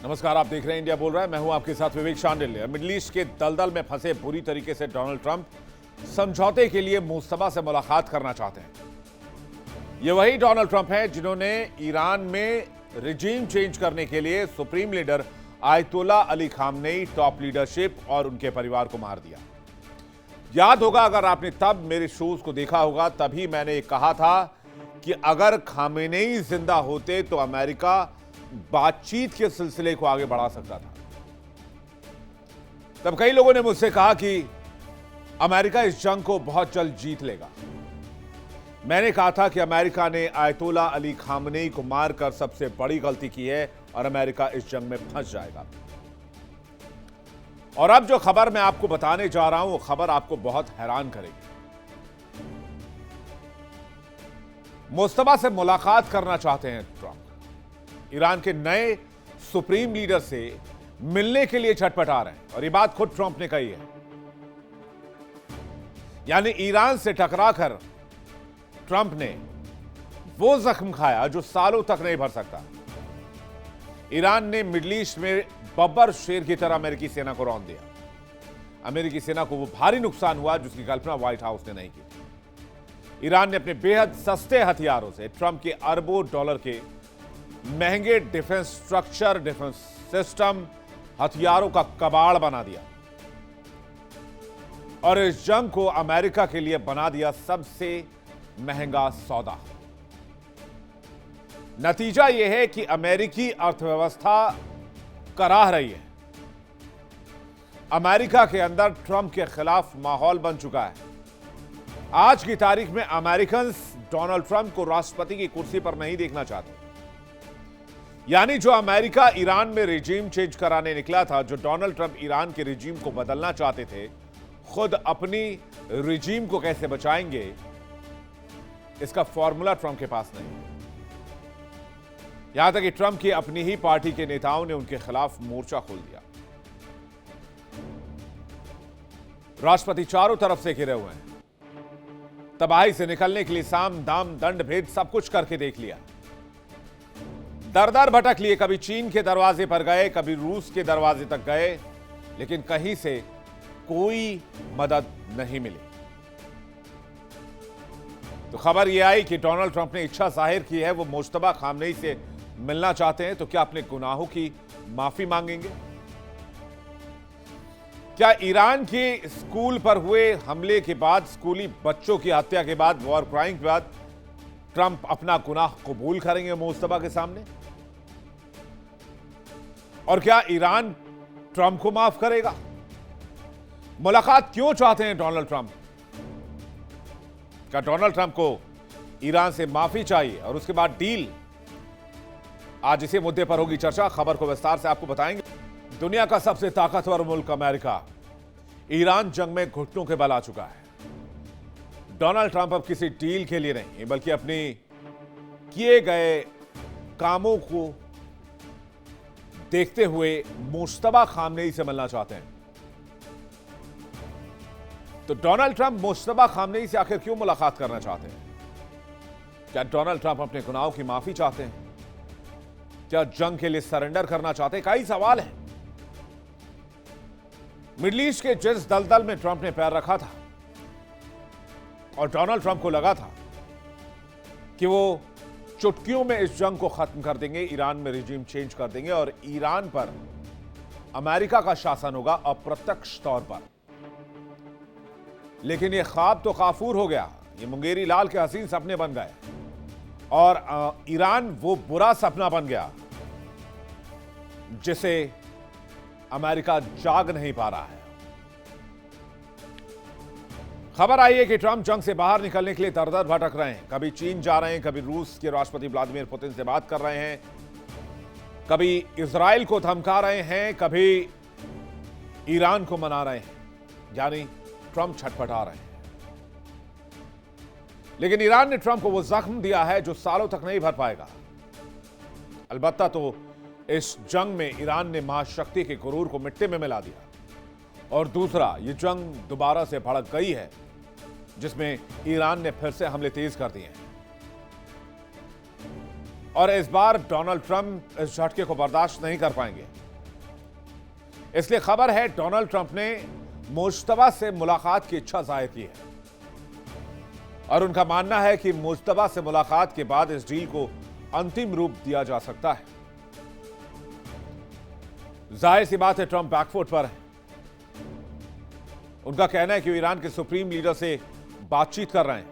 नमस्कार, आप देख रहे हैं इंडिया बोल रहा है। मैं हूं आपके साथ विवेक शांडिल्य। मिडिल ईस्ट के दलदल में फंसे बुरी तरीके से डोनाल्ड ट्रंप समझौते के लिए मुस्तफा से मुलाकात करना चाहते हैं। ये वही डोनाल्ड ट्रंप हैं जिन्होंने ईरान में रिजीम चेंज करने के लिए supreme leader ayatollah Ali Khamenei, top leadership और उनके परिवार को मार दिया। याद होगा, अगर आपने तब मेरे शोज को देखा होगा, तभी मैंने कहा था कि अगर खामेनेई जिंदा होते तो अमेरिका बातचीत के सिलसिले को आगे बढ़ा सकता था। तब कई लोगों ने मुझसे कहा कि अमेरिका इस जंग को बहुत जल्द जीत लेगा। मैंने कहा था कि अमेरिका ने आयतुल्ला अली खामनेई को मारकर सबसे बड़ी गलती की है और अमेरिका इस जंग में फंस जाएगा। और अब जो खबर मैं आपको बताने जा रहा हूं, वो खबर आपको बहुत हैरान करेगी। मुस्तफा से मुलाकात करना चाहते हैं ट्रंप। ईरान के नए सुप्रीम लीडर से मिलने के लिए छटपटा रहे हैं और ये बात खुद ट्रंप ने कही है। यानी ईरान से टकराकर ट्रंप ने वो जख्म खाया जो सालों तक नहीं भर सकता। ईरान ने मिडिल ईस्ट में बब्बर शेर की तरह अमेरिकी सेना को रौंद दिया। अमेरिकी सेना को वो भारी नुकसान हुआ जिसकी कल्पना व्हाइट हाउस ने नहीं की। ईरान ने अपने बेहद सस्ते हथियारों से ट्रंप के अरबों डॉलर के महंगे डिफेंस स्ट्रक्चर, डिफेंस सिस्टम, हथियारों का कबाड़ बना दिया और इस जंग को अमेरिका के लिए बना दिया सबसे महंगा सौदा। नतीजा यह है कि अमेरिकी अर्थव्यवस्था कराह रही है। अमेरिका के अंदर ट्रंप के खिलाफ माहौल बन चुका है। आज की तारीख में अमेरिकन डोनाल्ड ट्रंप को राष्ट्रपति की कुर्सी पर नहीं देखना चाहते। यानी जो अमेरिका ईरान में रिजीम चेंज कराने निकला था, जो डोनाल्ड ट्रंप ईरान के रिजीम को बदलना चाहते थे, खुद अपनी रिजीम को कैसे बचाएंगे, इसका फॉर्मूला ट्रंप के पास नहीं है। यहां तक कि ट्रंप की अपनी ही पार्टी के नेताओं ने उनके खिलाफ मोर्चा खोल दिया। राष्ट्रपति चारों तरफ से घिरे हुए हैं। तबाही से निकलने के लिए साम दाम दंड भेद सब कुछ करके देख लिया। दर दर भटक लिए, कभी चीन के दरवाजे पर गए, कभी रूस के दरवाजे तक गए, लेकिन कहीं से कोई मदद नहीं मिली। तो खबर यह आई कि डोनाल्ड ट्रंप ने इच्छा जाहिर की है, वो मुस्तफा खामनेई से मिलना चाहते हैं। तो क्या अपने गुनाहों की माफी मांगेंगे? क्या ईरान के स्कूल पर हुए हमले के बाद, स्कूली बच्चों की हत्या के बाद, वॉर क्राइम के बाद ट्रंप अपना गुनाह कबूल करेंगे मुस्तफा के सामने? और क्या ईरान ट्रंप को माफ करेगा? मुलाकात क्यों चाहते हैं डोनाल्ड ट्रंप? क्या डोनाल्ड ट्रंप को ईरान से माफी चाहिए और उसके बाद डील? आज इसी मुद्दे पर होगी चर्चा। खबर को विस्तार से आपको बताएंगे। दुनिया का सबसे ताकतवर मुल्क अमेरिका ईरान जंग में घुटनों के बल आ चुका है। डोनाल्ड ट्रंप अब किसी डील के लिए नहीं, बल्कि अपनी किए गए कामों को देखते हुए मुस्तफा खामनेई से मिलना चाहते हैं। तो डोनाल्ड ट्रंप मुस्तफा खामनेई से आखिर क्यों मुलाकात करना चाहते हैं? क्या डोनाल्ड ट्रंप अपने गुनाहों की माफी चाहते हैं? क्या जंग के लिए सरेंडर करना चाहते हैं? कई सवाल हैं। मिडिल ईस्ट के जिस दलदल में ट्रंप ने पैर रखा था और डोनाल्ड ट्रंप को लगा था कि वो चुटकियों में इस जंग को खत्म कर देंगे, ईरान में रिजीम चेंज कर देंगे और ईरान पर अमेरिका का शासन होगा अप्रत्यक्ष तौर पर। लेकिन ये ख्वाब तो काफूर हो गया। ये मुंगेरी लाल के हसीन सपने बन गए और ईरान वो बुरा सपना बन गया जिसे अमेरिका जाग नहीं पा रहा है। खबर आई है कि ट्रंप जंग से बाहर निकलने के लिए दर-दर भटक रहे हैं। कभी चीन जा रहे हैं, कभी रूस के राष्ट्रपति व्लादिमीर पुतिन से बात कर रहे हैं, कभी इजराइल को धमका रहे हैं, कभी ईरान को मना रहे हैं। यानी ट्रंप छटपटा रहे हैं। लेकिन ईरान ने ट्रंप को वो जख्म दिया है जो सालों तक नहीं भर पाएगा। अलबत्ता तो इस जंग में ईरान ने महाशक्ति के गुरूर को मिट्टी में मिला दिया और दूसरा, ये जंग दोबारा से भड़क गई है जिसमें ईरान ने फिर से हमले तेज कर दिए हैं। और इस बार डोनाल्ड ट्रंप इस झटके को बर्दाश्त नहीं कर पाएंगे। इसलिए खबर है डोनाल्ड ट्रंप ने मुश्तबा से मुलाकात की इच्छा जाहिर की है और उनका मानना है कि मुश्तबा से मुलाकात के बाद इस डील को अंतिम रूप दिया जा सकता है। जाहिर सी बात है ट्रंप बैकफुट पर है। उनका कहना है कि वो ईरान के सुप्रीम लीडर से बातचीत कर रहे हैं,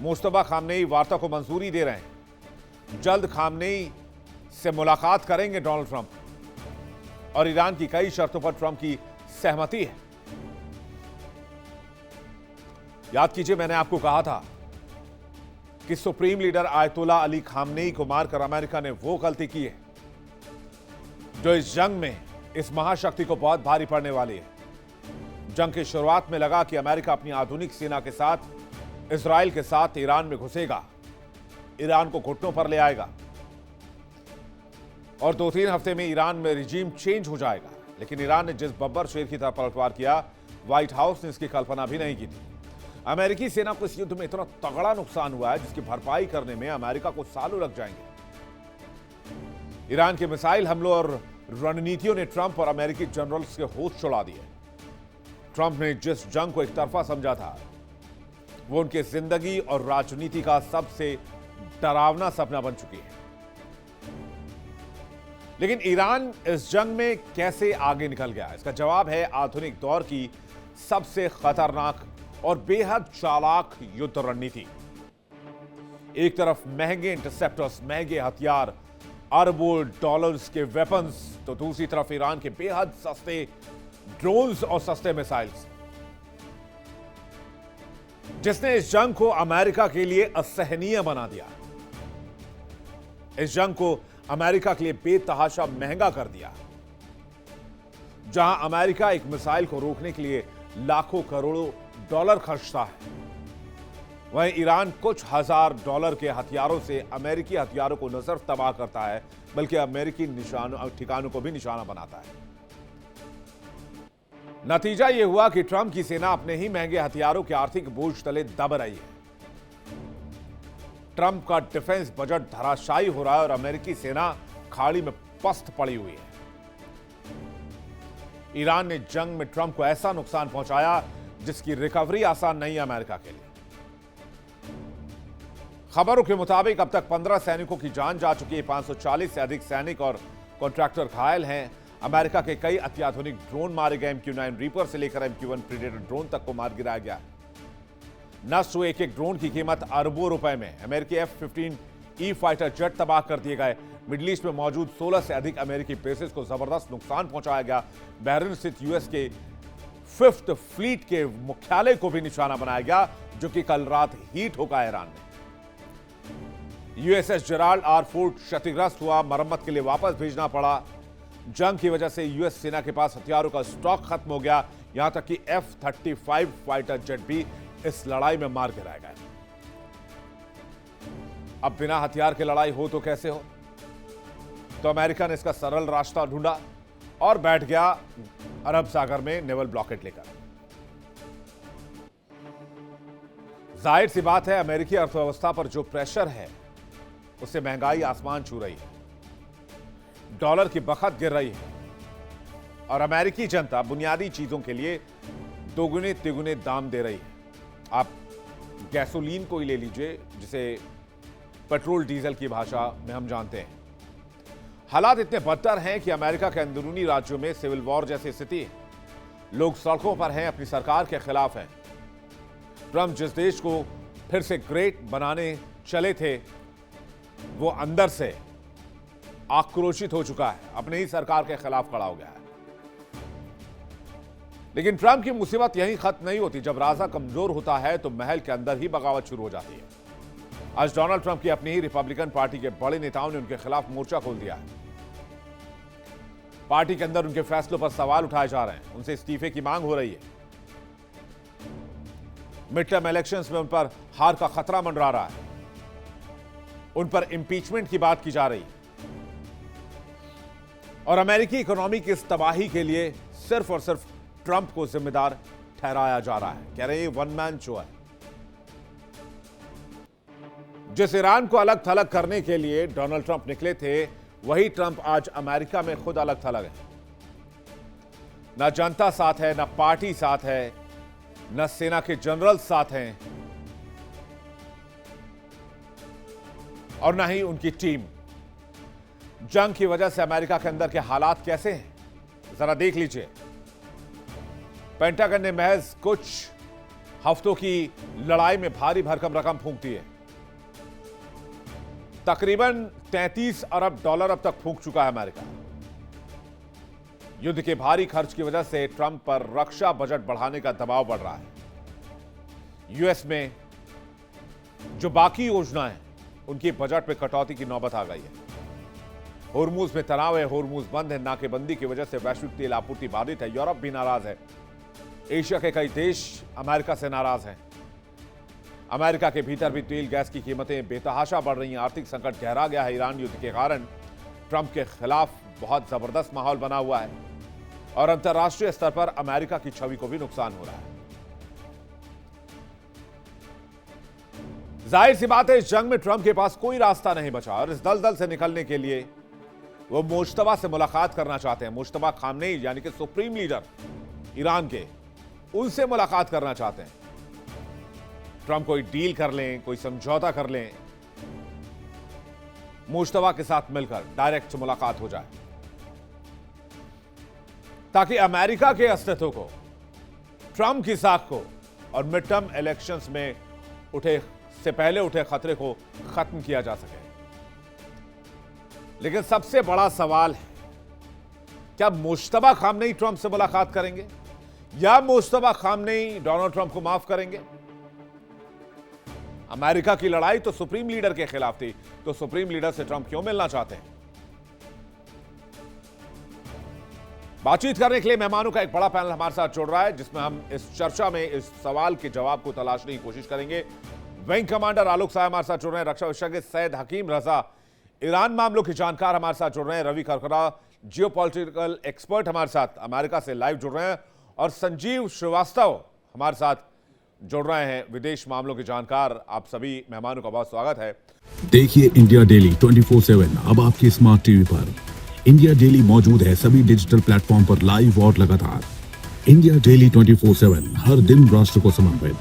मुश्तबा खामनेई वार्ता को मंजूरी दे रहे हैं, जल्द खामनेई से मुलाकात करेंगे डोनाल्ड ट्रंप और ईरान की कई शर्तों पर ट्रंप की सहमति है। याद कीजिए मैंने आपको कहा था कि supreme leader ayatollah Ali Khamenei को मारकर अमेरिका ने वो गलती की है जो इस जंग में इस महाशक्ति को बहुत भारी पड़ने वाली है। जंग की शुरुआत में लगा कि अमेरिका अपनी आधुनिक सेना के साथ इजराइल के साथ ईरान में घुसेगा, ईरान को घुटनों पर ले आएगा और 2-3 हफ्ते में ईरान में रिजीम चेंज हो जाएगा। लेकिन ईरान ने जिस बब्बर शेर की तरह पलटवार किया, व्हाइट हाउस ने इसकी कल्पना भी नहीं की थी। अमेरिकी सेना को इस युद्ध में इतना तगड़ा नुकसान हुआ है जिसकी भरपाई करने में अमेरिका को सालों लग जाएंगे। ईरान के मिसाइल हमलों और रणनीतियों ने ट्रंप और अमेरिकी जनरल्स के होश छुड़ा दिए। ट्रंप ने जिस जंग को एक तरफा समझा था वो उनकी जिंदगी और राजनीति का सबसे डरावना सपना बन चुकी है। लेकिन ईरान इस जंग में कैसे आगे निकल गया, इसका जवाब है आधुनिक दौर की सबसे खतरनाक और बेहद चालाक युद्ध रणनीति। एक तरफ महंगे इंटरसेप्टर्स, महंगे हथियार, अरबों डॉलर्स के वेपन्स, तो दूसरी तरफ ईरान के बेहद सस्ते ड्रोन्स और सस्ते मिसाइल्स, जिसने इस जंग को अमेरिका के लिए असहनीय बना दिया। इस जंग को अमेरिका के लिए बेतहाशा महंगा कर दिया। जहां अमेरिका एक मिसाइल को रोकने के लिए लाखों करोड़ों डॉलर खर्चता है, वहीं ईरान कुछ हजार डॉलर के हथियारों से अमेरिकी हथियारों को न सिर्फ तबाह करता है बल्कि अमेरिकी ठिकानों को भी निशाना बनाता है। नतीजा यह हुआ कि ट्रंप की सेना अपने ही महंगे हथियारों के आर्थिक बोझ तले दब रही है। ट्रंप का डिफेंस बजट धराशायी हो रहा है और अमेरिकी सेना खाड़ी में पस्त पड़ी हुई है। ईरान ने जंग में ट्रंप को ऐसा नुकसान पहुंचाया जिसकी रिकवरी आसान नहीं है अमेरिका के लिए। खबरों के मुताबिक अब तक 15 सैनिकों की जान जा चुकी है, 540 से अधिक सैनिक और कॉन्ट्रैक्टर घायल हैं। अमेरिका के कई अत्याधुनिक ड्रोन मारे गए, MQ-9 रीपर से लेकर MQ-1 प्रीडेटर ड्रोन तक को मार गिराया गया। नष्ट हुए एक ड्रोन की कीमत अरबों रुपए में। अमेरिकी F-15E फाइटर जेट तबाह कर दिए गए। मिडिल ईस्ट में मौजूद 16 से अधिक अमेरिकी बेसेस को जबरदस्त नुकसान पहुंचाया गया। बहरीन स्थित यूएस के 5th फ्लीट के मुख्यालय को भी निशाना बनाया गया, जो कि कल रात ही ठोका ईरान ने। USS जेराल्ड आर फोर्ड क्षतिग्रस्त हुआ, मरम्मत के लिए वापस भेजना पड़ा। जंग की वजह से यूएस सेना के पास हथियारों का स्टॉक खत्म हो गया। यहां तक कि F-35 फाइटर जेट भी इस लड़ाई में मार गिराए गए। अब बिना हथियार के लड़ाई हो तो कैसे हो? तो अमेरिका ने इसका सरल रास्ता ढूंढा और बैठ गया अरब सागर में नेवल ब्लॉकेट लेकर। जाहिर सी बात है अमेरिकी अर्थव्यवस्था पर जो प्रेशर है उससे महंगाई आसमान छू रही है, डॉलर की बखत गिर रही है और अमेरिकी जनता बुनियादी चीजों के लिए दोगुने तिगुने दाम दे रही है। आप गैसोलीन को ही ले लीजिए, जिसे पेट्रोल डीजल की भाषा में हम जानते हैं। हालात इतने बदतर हैं कि अमेरिका के अंदरूनी राज्यों में सिविल वॉर जैसी स्थिति है। लोग सड़कों पर हैं, अपनी सरकार के खिलाफ हैं। ट्रंप जिस देश को फिर से ग्रेट बनाने चले थे वो अंदर से आक्रोशित हो चुका है, अपने ही सरकार के खिलाफ खड़ा हो गया है। लेकिन ट्रंप की मुसीबत यहीं खत्म नहीं होती। जब राजा कमजोर होता है तो महल के अंदर ही बगावत शुरू हो जाती है। आज डोनाल्ड ट्रंप की अपनी ही रिपब्लिकन पार्टी के बड़े नेताओं ने उनके खिलाफ मोर्चा खोल दिया है। पार्टी के अंदर उनके फैसलों पर सवाल उठाए जा रहे हैं, उनसे इस्तीफे की मांग हो रही है। मिड टर्म इलेक्शंस में उन पर हार का खतरा मंडरा रहा है, उन पर इंपीचमेंट की बात की जा रही है और अमेरिकी इकोनॉमी की इस तबाही के लिए सिर्फ और सिर्फ ट्रंप को जिम्मेदार ठहराया जा रहा है। कह रहे हैं वन मैन शो है। जिस ईरान को अलग थलग करने के लिए डोनाल्ड ट्रंप निकले थे, वही ट्रंप आज अमेरिका में खुद अलग थलग है। ना जनता साथ है, ना पार्टी साथ है, ना सेना के जनरल साथ हैं और ना ही उनकी टीम। जंग की वजह से अमेरिका के अंदर के हालात कैसे हैं, जरा देख लीजिए। पेंटागन ने महज कुछ हफ्तों की लड़ाई में भारी भरकम रकम फूंक दी है। तकरीबन 33 अरब डॉलर अब तक फूंक चुका है अमेरिका। युद्ध के भारी खर्च की वजह से ट्रंप पर रक्षा बजट बढ़ाने का दबाव बढ़ रहा है। यूएस में जो बाकी योजनाएं, उनकी बजट में कटौती की नौबत आ गई है। होर्मुज में तनाव है, होर्मुज बंद है, नाकेबंदी की वजह से वैश्विक तेल आपूर्ति बाधित है। यूरोप भी नाराज है। एशिया के कई देश अमेरिका से नाराज हैं। अमेरिका के भीतर भी तेल गैस की कीमतें बेतहाशा बढ़ रही हैं। आर्थिक संकट गहरा गया है ईरान युद्ध के कारण। ट्रंप के खिलाफ बहुत जबरदस्त माहौल बना हुआ है और अंतर्राष्ट्रीय स्तर पर अमेरिका की छवि को भी नुकसान हो रहा है। जाहिर सी बात है, इस जंग में ट्रंप के पास कोई रास्ता नहीं बचा और इस दलदल से निकलने के लिए वो मुश्तबा से मुलाकात करना चाहते हैं। मुश्तबा खामनेई यानी कि सुप्रीम लीडर ईरान के, उनसे मुलाकात करना चाहते हैं। ट्रंप कोई डील कर लें, कोई समझौता कर लें, मुश्तबा के साथ मिलकर डायरेक्ट मुलाकात हो जाए, ताकि अमेरिका के अस्तित्व को, ट्रंप की साख को और मिड टर्म इलेक्शंस में से पहले उठे खतरे को खत्म किया जा सके। लेकिन सबसे बड़ा सवाल है, क्या मुश्तबा खामनेई ट्रंप से मुलाकात करेंगे या मुश्तबा खामनेई डोनाल्ड ट्रंप को माफ करेंगे? अमेरिका की लड़ाई तो सुप्रीम लीडर के खिलाफ थी, तो सुप्रीम लीडर से ट्रंप क्यों मिलना चाहते हैं? बातचीत करने के लिए मेहमानों का एक बड़ा पैनल हमारे साथ जुड़ रहा है, जिसमें हम इस चर्चा में इस सवाल के जवाब को तलाशने की कोशिश करेंगे। विंग कमांडर आलोक साय हमारे साथ जुड़ रहे हैं, रक्षा विशेषज्ञ सैयद हकीम रजा, ईरान मामलों के जानकार हमारे साथ जुड़ रहे हैं, रवि खरखरा जियोपॉलिटिकल एक्सपर्ट हमारे साथ अमेरिका से लाइव जुड़ रहे हैं, और संजीव श्रीवास्तव हमारे साथ जुड़ रहे हैं, विदेश मामलों के जानकार। आप सभी मेहमानों का बहुत स्वागत है। देखिए इंडिया डेली 24/7 अब आपके स्मार्ट टीवी पर। इंडिया डेली मौजूद है सभी डिजिटल प्लेटफॉर्म पर लाइव और लगातार। इंडिया डेली 24/7 हर दिन राष्ट्र को समर्पित।